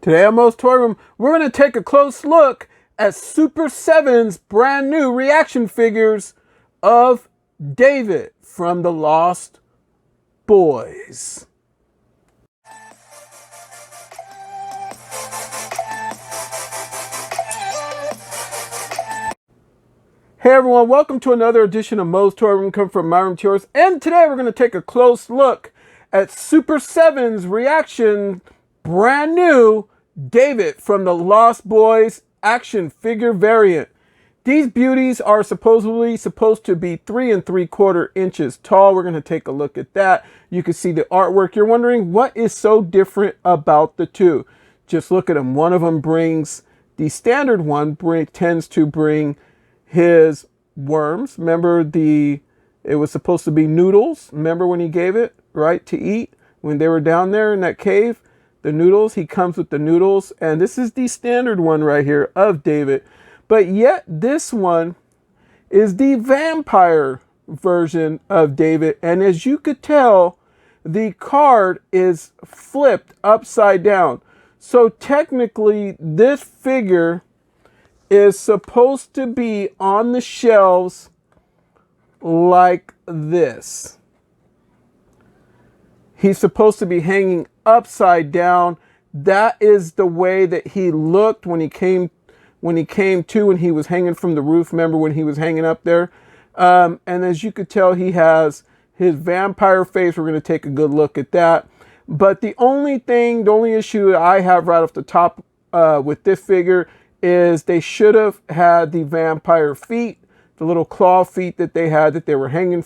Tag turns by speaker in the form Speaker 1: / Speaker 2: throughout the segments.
Speaker 1: Today on MOE'S Toy Room, we're going to take a close look at Super 7's brand new reaction figures of David from the Lost Boys. Hey everyone, welcome to another edition of MOE'S Toy Room, come from my room to yours. And today we're going to take a close look at Super 7's reaction brand new David from the Lost Boys action figure variant. These beauties are supposed to be 3 3/4 inches tall. We're going to take a look at that. You can see the artwork. You're wondering what is so different about the two. Just look at them. One of them brings, the standard one tends to bring his worms. Remember it was supposed to be noodles. Remember when he gave it, right, to eat when they were down there in that cave? The noodles, he comes with the noodles, and this is the standard one right here of David. But yet this one is the vampire version of David, and as you could tell, the card is flipped upside down. So technically this figure is supposed to be on the shelves like this. He's supposed to be hanging upside down. That is the way that he looked when he came to, and he was hanging from the roof. Remember when he was hanging up there? And as you could tell, he has his vampire face. We're going to take a good look at that. But the only issue I have right off the top with this figure is they should have had the vampire feet, the little claw feet that they had that they were hanging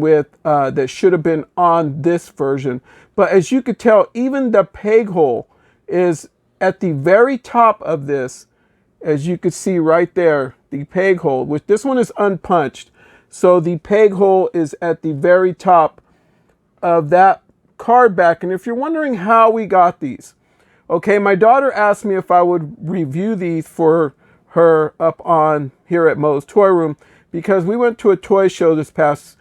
Speaker 1: with, that should have been on this version. But as you could tell, even the peg hole is at the very top of this. As you could see right there, the peg hole, which this one is unpunched. So the peg hole is at the very top of that card back. And if you're wondering how we got these, okay, my daughter asked me if I would review these for her up on here at MOE'S Toy Room, because we went to a toy show this past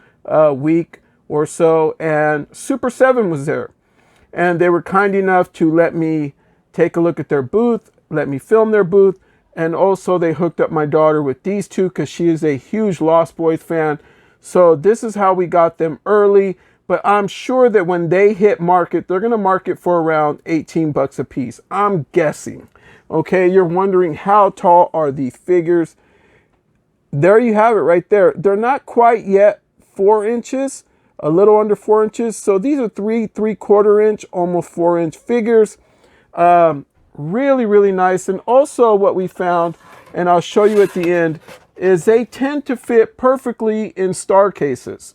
Speaker 1: week or so, and Super 7 was there, and they were kind enough to let me take a look at their booth, let me film their booth, and also they hooked up my daughter with these two because she is a huge Lost Boys fan. So this is how we got them early, but I'm sure that when they hit market, they're going to market for around 18 bucks a piece. I'm guessing. Okay, you're wondering how tall are these figures. There you have it right there. They're not quite yet 4 inches, a little under 4 inches. So these are 3 3/4 inch, almost 4 inch figures. Really, really nice. And also what we found, and I'll show you at the end, is they tend to fit perfectly in star cases.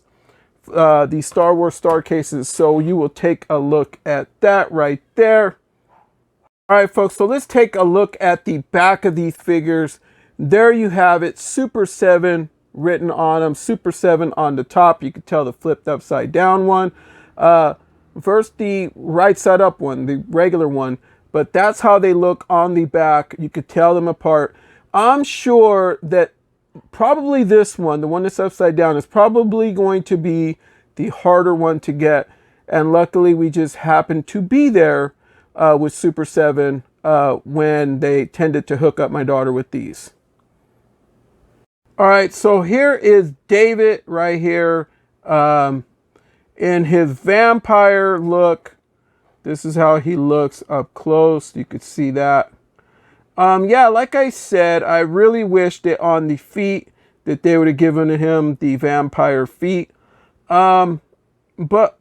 Speaker 1: The Star Wars star cases. So you will take a look at that right there. All right, folks, so let's take a look at the back of these figures. There you have it, Super 7 written on them, Super 7 on the top. You can tell the flipped upside down one versus the right side up one, the regular one. But that's how they look on the back. You could tell them apart. I'm sure that probably this one, the one that's upside down, is probably going to be the harder one to get. And luckily we just happened to be there with Super 7 when they tended to hook up my daughter with these. All right, so here is David right here in his vampire look. This is how he looks up close. You could see that. Yeah, like I said, I really wish that on the feet that they would have given him the vampire feet. But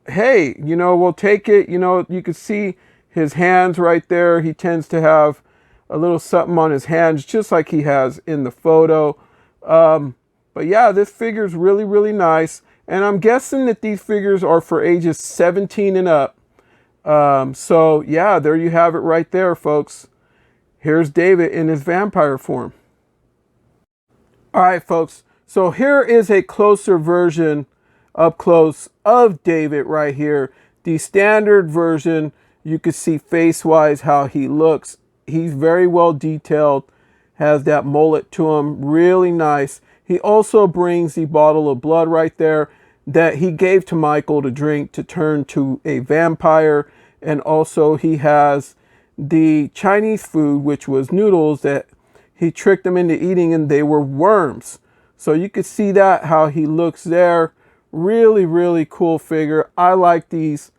Speaker 1: hey, you know, we'll take it. You know, you can see his hands right there. He tends to have a little something on his hands, just like he has in the photo. But yeah, this figure is really, really nice. And I'm guessing that these figures are for ages 17 and up. So yeah, there you have it right there, folks. Here's David in his vampire form. All right, folks. So here is a closer version up close of David right here. The standard version, you can see face-wise how he looks. He's very well detailed, has that mullet to him, really nice. He also brings the bottle of blood right there that he gave to Michael to drink to turn to a vampire. And also he has the Chinese food, which was noodles that he tricked them into eating, and they were worms. So you could see that, how he looks there. Really, really cool figure. I like these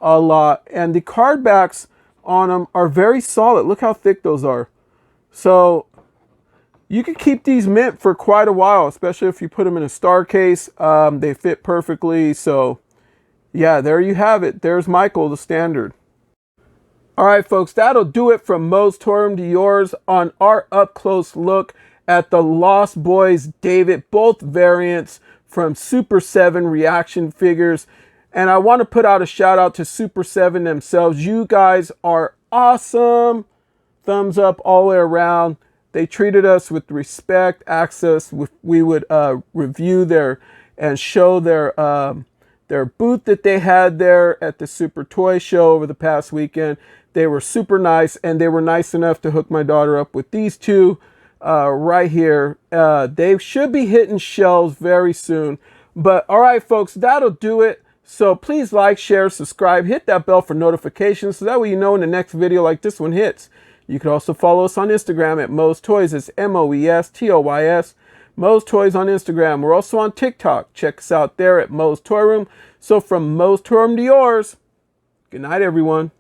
Speaker 1: a lot. And the card backs on them are very solid. Look how thick those are. So you can keep these mint for quite a while, especially if you put them in a star case. They fit perfectly. So yeah, there you have it. There's Michael, the standard. All right, folks, that'll do it from Moe's Toy Room to yours on our up-close look at the Lost Boys David, both variants from Super 7 reaction figures. And I want to put out a shout out to Super 7 themselves. You guys are awesome. Thumbs up all the way around. They treated us with respect, access. We would review their and show their booth that they had there at the Super Toy Show over the past weekend. They were super nice, and they were nice enough to hook my daughter up with these two right here. They should be hitting shelves very soon. But all right, folks, that'll do it. So please like, share, subscribe, hit that bell for notifications so that way you know when the next video like this one hits. You can also follow us on Instagram at Moe's Toys. It's MOE'S, Moe's Toys on Instagram. We're also on TikTok. Check us out there at Moe's Toy Room. So from Moe's Toy Room to yours, good night, everyone.